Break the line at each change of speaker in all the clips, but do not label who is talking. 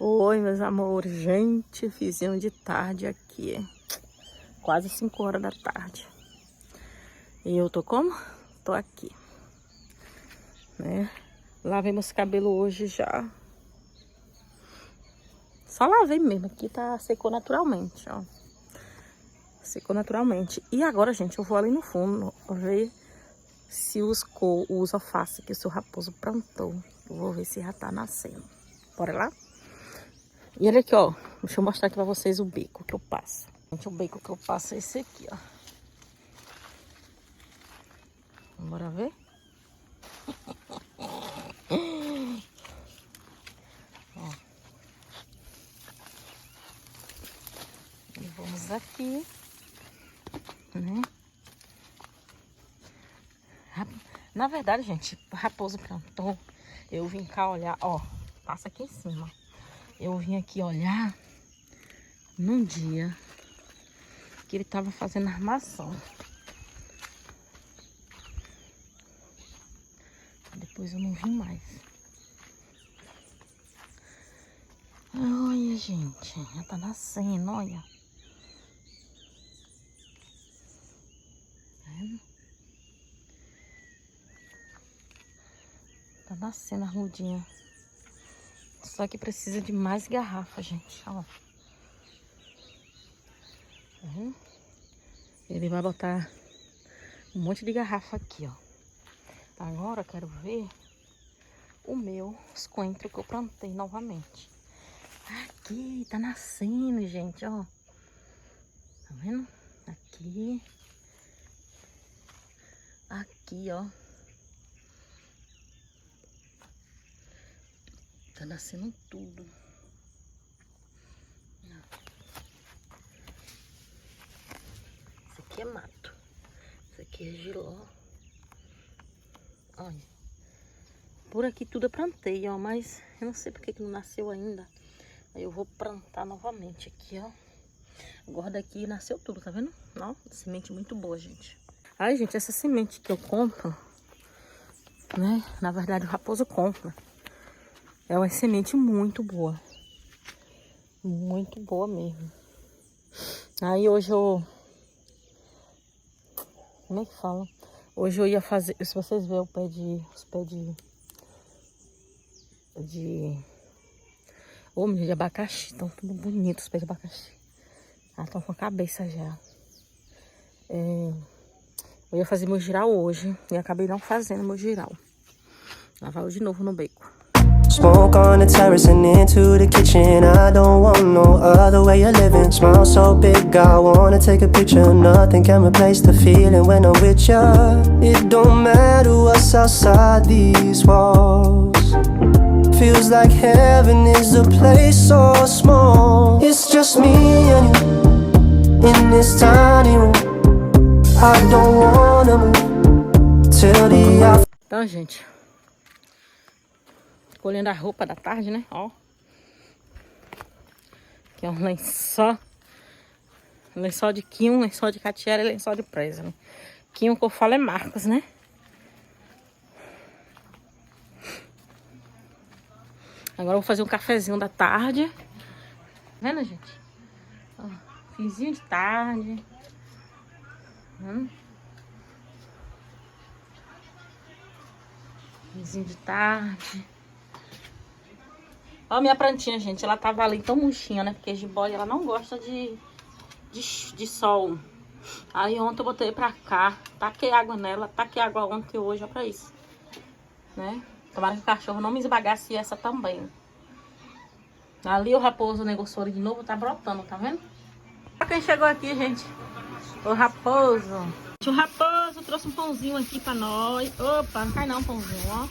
Oi, meus amores. Gente, fizinho de tarde aqui. Quase 5 horas da tarde. E eu tô como? Tô aqui. Né? Lavei meus cabelos hoje já. Só lavei mesmo. Aqui tá, secou naturalmente, ó. Secou naturalmente. E agora, gente, eu vou ali no fundo ver se os alface que o seu raposo plantou. Eu vou ver se já tá nascendo. Bora lá? E olha aqui, ó. Deixa eu mostrar aqui pra vocês o beco que eu passo. Gente, o beco que eu passo é esse aqui, ó. Bora ver? Ó. E vamos aqui, né? Na verdade, gente, raposo plantou. Eu vim cá olhar, ó. Passa aqui em cima. Eu vim aqui olhar num dia que ele tava fazendo armação. Depois eu não vi mais. Olha, gente, já tá nascendo, olha. Tá vendo? Tá nascendo a mudinha. Só que precisa de mais garrafa, gente, ó. Tá vendo? Ele vai botar um monte de garrafa aqui, ó. Agora eu quero ver os coentros que eu plantei novamente. Aqui, tá nascendo, gente, ó. Tá vendo? Aqui. Aqui, ó. Tá nascendo tudo. Isso aqui é mato. Isso aqui é giló. Olha. Por aqui tudo eu plantei, ó. Mas eu não sei porque que não nasceu ainda. Aí eu vou plantar novamente aqui, ó. Agora daqui nasceu tudo, tá vendo? Ó, semente muito boa, gente. Ai, gente, essa semente que eu compro, né? Na verdade, o raposo compra. É uma semente muito boa. Muito boa mesmo. Aí hoje eu... Como é que fala? Hoje eu ia fazer... Se vocês verem os pés Ô, meu, de abacaxi. Estão tudo bonitos os pés de abacaxi. Ah, estão com a cabeça já. Eu ia fazer meu giral hoje. E acabei não fazendo meu giral. Lavar de novo no beco.
Smoke on the terrace and into the kitchen. I don't want no other way of living. Smile so big, I wanna take a picture. Nothing can replace the feeling when I'm with ya. It don't matter what's outside these walls. Feels like heaven is a place so small. It's just me and you in this tiny room. I don't wanna move till the afternoon.
Então, gente, colhendo a roupa da tarde, né? Ó. Aqui é um lençol. Lençol de Quinho, lençol de Catiara e lençol de Presne. Quinho que eu falo é Marcos, né? Agora eu vou fazer um cafezinho da tarde. Tá vendo, gente? Ó, finzinho de tarde. Finzinho de tarde. Ó, minha plantinha, gente, ela tava ali tão murchinha, né? Porque a jiboia, ela não gosta de sol. Aí ontem eu botei pra cá, taquei água nela, taquei água ontem e hoje, ó, pra isso. Né? Tomara que o cachorro não me esbagace essa também. Ali o raposo negociou de novo, tá brotando, tá vendo? Olha quem chegou aqui, gente. O raposo. O raposo trouxe um pãozinho aqui pra nós. Opa, não cai não, pãozinho, ó.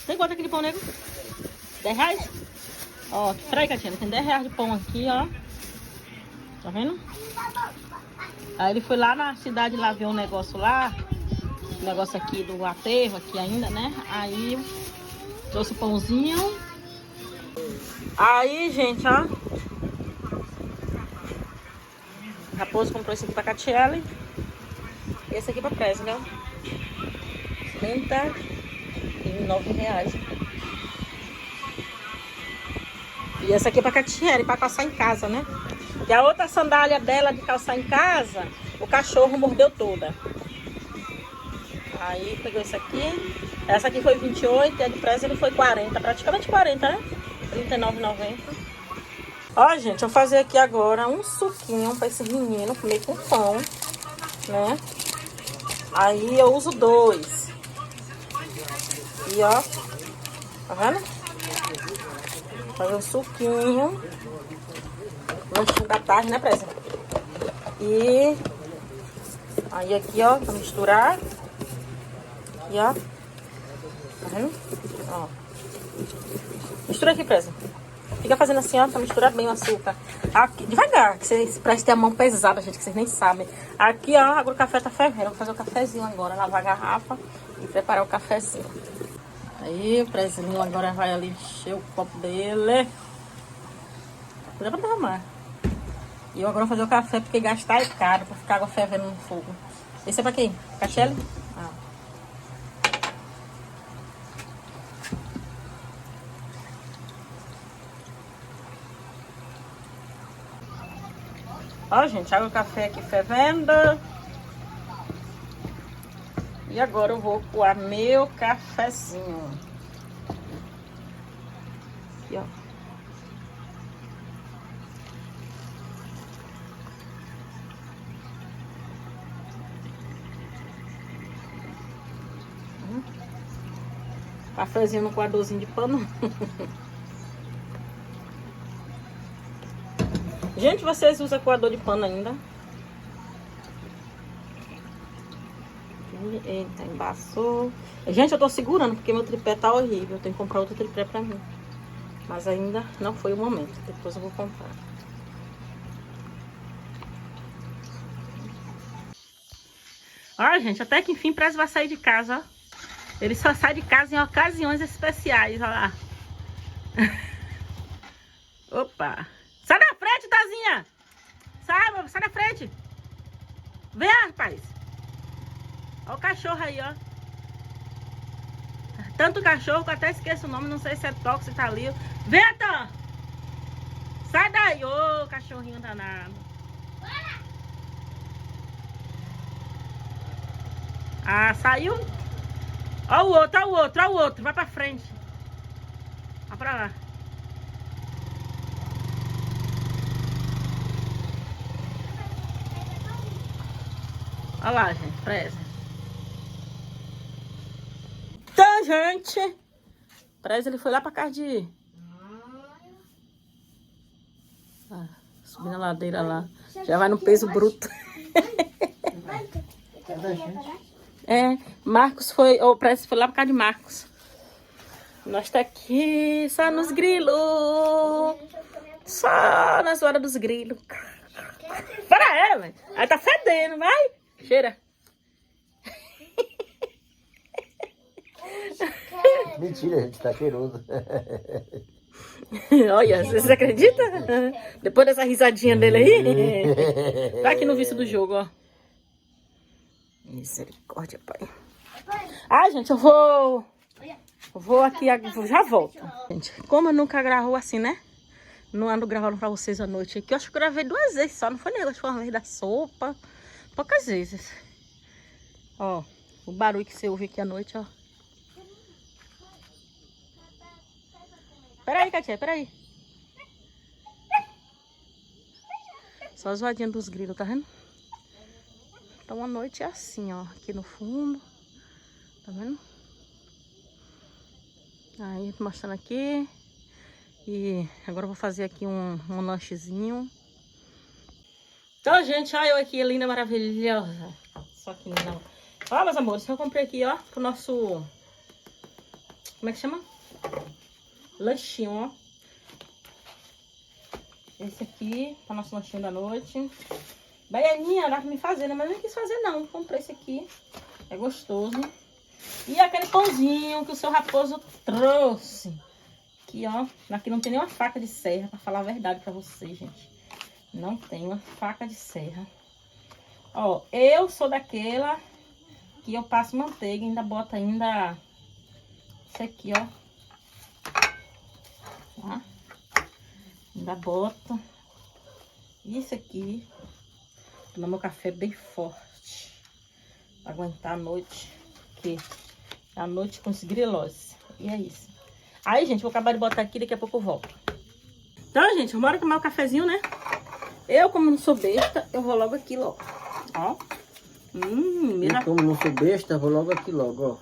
Tem quanto aquele pão, nego? 10 reais? Ó, peraí, Catiana, tem 10 reais de pão aqui, ó. Tá vendo? Aí ele foi lá na cidade lá ver um negócio lá. O negócio aqui do aterro, aqui ainda, né? Aí trouxe o pãozinho. Aí, gente, ó. O raposo comprou esse aqui pra Catiele. E esse aqui pra Presne, né? 39 reais. E essa aqui é pra Catiele, pra calçar em casa, né? E a outra sandália dela de calçar em casa, o cachorro mordeu toda. Aí pegou isso aqui. Essa aqui foi 28 e a de Presley foi 40. Praticamente 40, né? R$39,90. Ó, gente, eu vou fazer aqui agora um suquinho pra esse menino comer com pão, né? Aí eu uso 2. E ó, tá vendo? Vou fazer um suquinho. Lanchinho da tarde, né, Presley? E aí aqui, ó, pra misturar. E ó, tá vendo? Ó. Mistura aqui, Presley. Fica fazendo assim, ó, pra misturar bem o açúcar. Aqui, devagar, que vocês prestem a mão pesada, gente, que vocês nem sabem. Aqui, ó, agora o café tá fervendo. Vou fazer o cafezinho agora, lavar a garrafa e preparar o cafezinho. Aí, o Prezinho agora vai ali encher o copo dele. Dá pra derramar. E eu agora vou fazer o café, porque gastar é caro, pra ficar água fervendo no fogo. Esse é pra quem? Cachele? Ah. Ó, gente, água e café aqui fervendo. E agora eu vou coar meu cafezinho. Aqui, ó. Cafezinho no coadorzinho de pano. Gente, vocês usam coador de pano ainda? Eita, embaçou. Gente, eu tô segurando porque meu tripé tá horrível. Eu tenho que comprar outro tripé pra mim. Mas ainda não foi o momento. Depois eu vou comprar. Ó, gente, até que enfim Presley vai sair de casa, ó. Ele só sai de casa em ocasiões especiais, ó lá. Opa. Sai da frente, Tazinha. Sai da frente. Vem, rapaz. Olha o cachorro aí, ó. Tanto cachorro que eu até esqueço o nome. Não sei se é Tox, se tá ali. Vem, Tan. Sai daí, ô cachorrinho danado. Ah, saiu. Ó o outro, ó o outro, ó o outro. Vai pra frente. Vai pra lá. Olha lá, gente, Presley. Então, gente, Presley ele foi lá pra casa de... Ah, subindo a ladeira lá. Já vai no peso bruto. É, Marcos foi... O Presley foi lá pra casa de Marcos. Nós tá aqui só nos grilos. Só nas horas dos grilos. Para ela. Ela tá fedendo, vai. Cheira.
Mentira, gente, tá cheiroso.
Olha, vocês acreditam? Depois dessa risadinha dele aí. Tá aqui no vício do jogo, ó. Misericórdia, pai. Ah, gente, eu vou aqui, já volto. Gente, como eu nunca gravo assim, né? Não ando gravando pra vocês à noite aqui. Eu acho que eu gravei 2 vezes só. Não foi negócio, foi uma vez da sopa. Poucas vezes. Ó, o barulho que você ouve aqui à noite, ó. Peraí, Katia, peraí. Só as zoadinhas dos grilos, tá vendo? Então a noite é assim, ó. Aqui no fundo. Tá vendo? Aí, tô mostrando aqui. E agora eu vou fazer aqui um lanchezinho. Então, gente, olha eu aqui, linda, maravilhosa. Só que não. Ó, meus amores, eu comprei aqui, ó, pro nosso... Como é que chama? Lanchinho, ó. Esse aqui, para nosso lanchinho da noite. Baianinha, dá pra me fazer, né? Mas eu não quis fazer, não. Comprei esse aqui. É gostoso. E aquele pãozinho que o seu Raposo trouxe. Aqui, ó. Aqui não tem nenhuma faca de serra, pra falar a verdade pra vocês, gente. Não tem uma faca de serra. Ó, eu sou daquela que eu passo manteiga e ainda boto ainda... Isso aqui, ó. Tá? Ainda boto isso aqui. Tomar meu café bem forte. Pra aguentar a noite. Porque é a noite com os grilós. E é isso. Aí, gente, vou acabar de botar aqui, daqui a pouco eu volto. Então, gente, bora tomar o cafezinho, né? Eu, como não sou besta, eu vou logo aqui, logo. Ó.
E como não sou besta, vou logo aqui, logo, ó.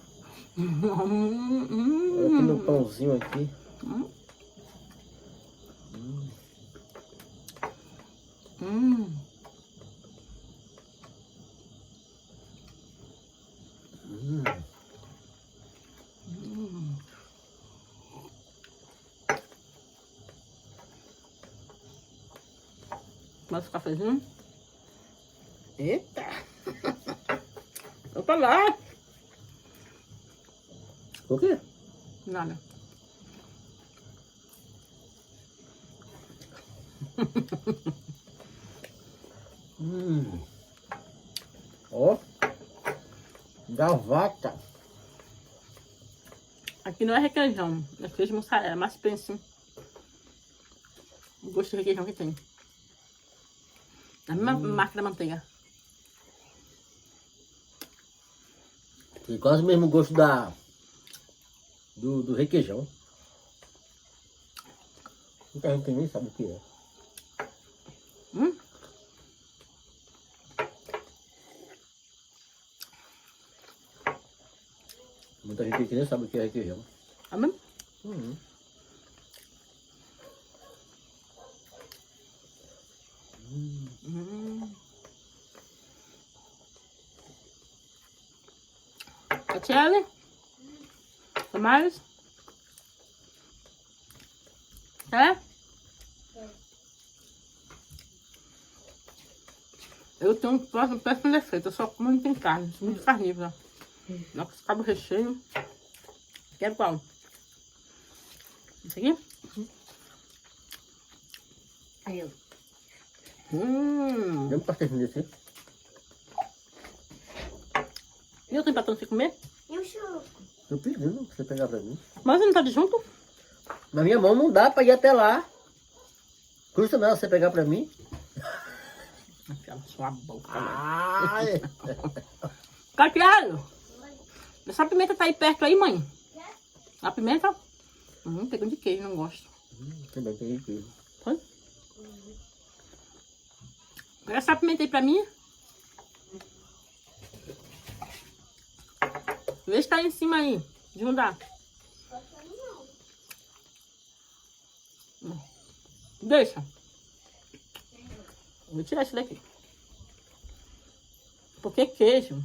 Olha aqui meu pãozinho aqui.
Mais um cafezinho. Eita! Opa lá!
O quê?
Nada.
Ó. Gavata.
Aqui não é requeijão, é queijo mussarela, mas pense o gosto de requeijão que tem. A mesma marca da manteiga.
Tem quase o mesmo gosto do requeijão. Muita gente nem sabe o que é. Muita gente aqui nem sabe o que é requeijão.
É mesmo? Tchelle? Mais? É? Eu tenho um péssimo defeito, eu só como não tem carne, sou muito carnívora. Não acabo o recheio. Quero qual? Esse aqui? Aí eu.
Deu um pastelzinho desse.
E eu tenho pra você comer?
E o churro?
Tô pedindo pra você pegar pra mim.
Mas você não tá de junto?
Na minha mão não dá pra ir até lá. Custa nada você pegar pra mim.
Cala sua boca.
Ai!
Capiado! Essa pimenta tá aí perto aí, mãe? A pimenta? Pegou de queijo, não gosto.
Também tem queijo.
Foi? Pega essa pimenta aí pra mim. Vê se tá aí em cima aí. De não dá. Deixa. Vou tirar esse daqui. Porque queijo.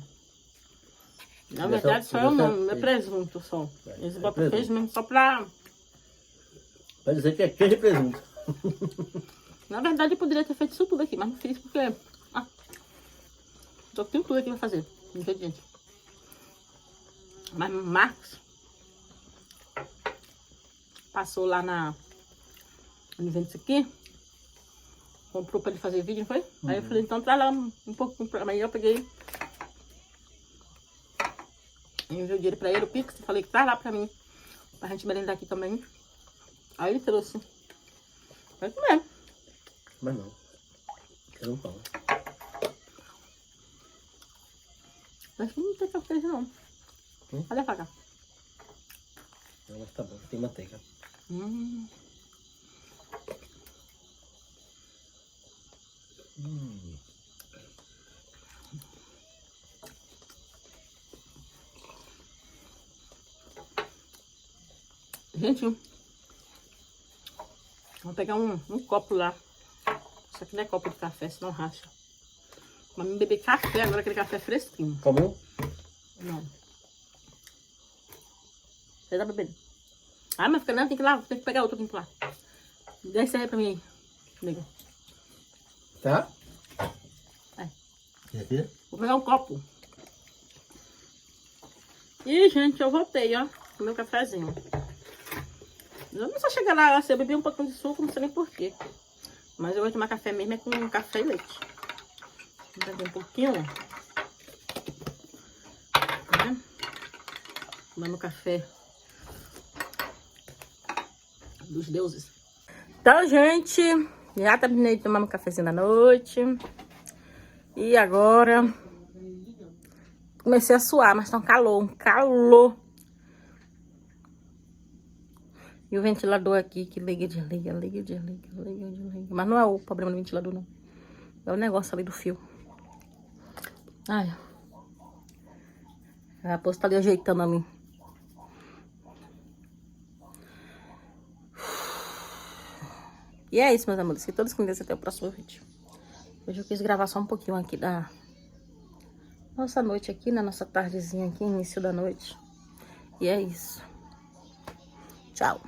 Na verdade, só é o nome, é presunto só. Eles botam queijo mesmo só pra...
Vai dizer que é queijo e presunto.
Na verdade, eu poderia ter feito isso tudo aqui, mas não fiz porque... Só tenho tudo aqui pra fazer. Ingrediente. Mas Marcos passou lá na... Ele vende isso aqui. Comprou pra ele fazer vídeo, não foi? Aí eu falei, então traz lá um pouquinho pra mim. Aí eu peguei... Enviei o dinheiro pra ele, o Pix, falei que traz lá pra mim. Pra gente merendar aqui também. Aí ele trouxe. Vai comer.
Mas não. Eu não falo.
Acho que não tem café não. Olha a faca.
Não, mas tá bom, tem manteiga.
Gente, vou pegar um copo lá. Isso aqui não é copo de café, senão racha. Mas me beber café agora, aquele café fresquinho.
Comeu?
Não. Você tá bebendo? Ah, mas fica não, tem que ir lá, tem que pegar outro aqui lá. Dá esse aí pra mim aí, nego.
Tá?
É.
Quer?
Vou pegar um copo. Ih, gente, eu voltei, ó. Com meu cafezinho. Eu não só chegar lá, assim, eu bebi um pouquinho de suco, não sei nem porquê. Mas eu vou tomar café mesmo, é com café e leite. Vou beber um pouquinho, ó. Tá vendo? Tomar meu café dos deuses. Então, gente, já terminei de tomar um cafezinho da noite. E agora comecei a suar, mas tá um calor. E o ventilador aqui que liga e desliga. Mas não é o problema do ventilador, não. É o negócio ali do fio. Ai. A raposa tá ali ajeitando a mim. E é isso, meus amores. Que todos com Deus, até o próximo vídeo. Hoje eu quis gravar só um pouquinho aqui da nossa noite aqui, na nossa tardezinha aqui, início da noite. E é isso. Tchau.